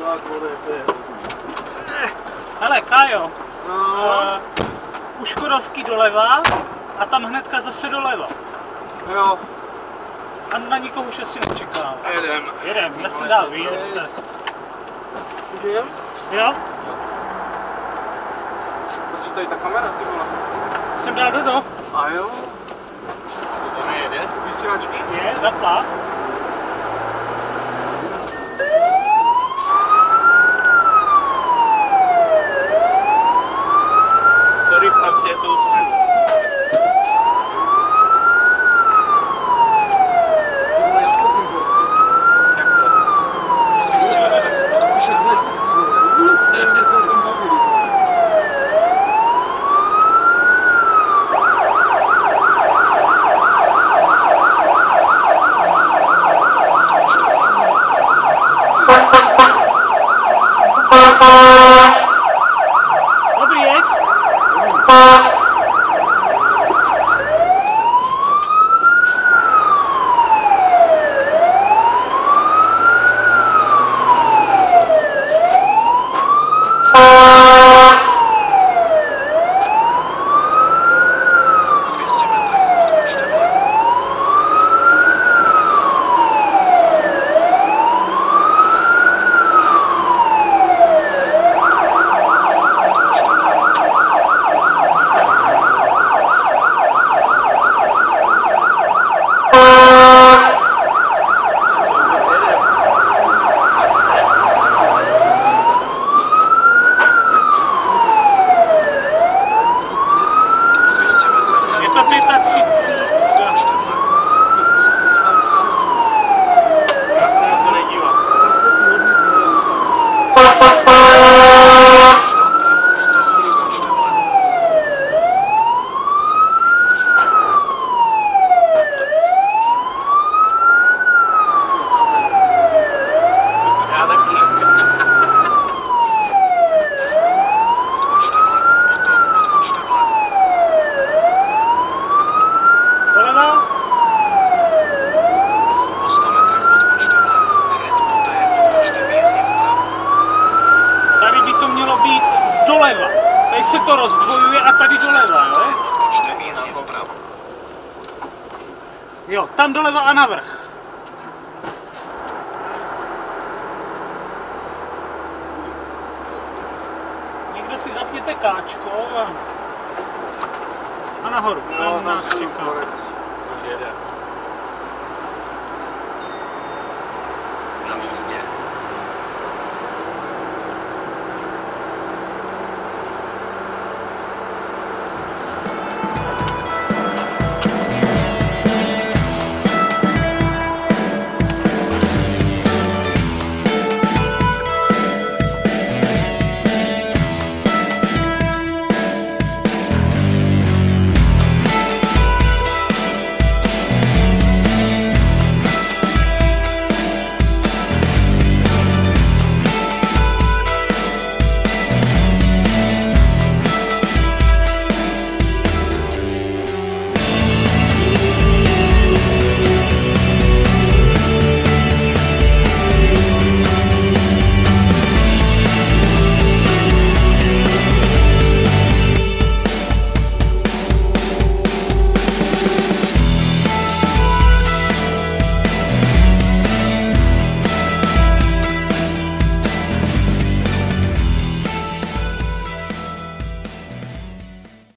chudák, vole, to je. Hele, Kájo, No. u Škodovky doleva a tam hnedka zase doleva. Jo. A na nikoho už asi nečekám. Jedem, já si dál výjezd. Už jem? Jo? Proč tady ta kamera, ty vole? Jsem dal Dodo. A jo? To nejede? Vysílačky? Je, zapla. Sorry, tam si je to stranu. Dobrý, jeď. Doleva. Tady se to rozdvojuje a tady doleva, jo? Jo, tam doleva a navrch. Někdo si zapněte káčko a nahoru. Jo, Tam nás čeká. Už jede. Na místě.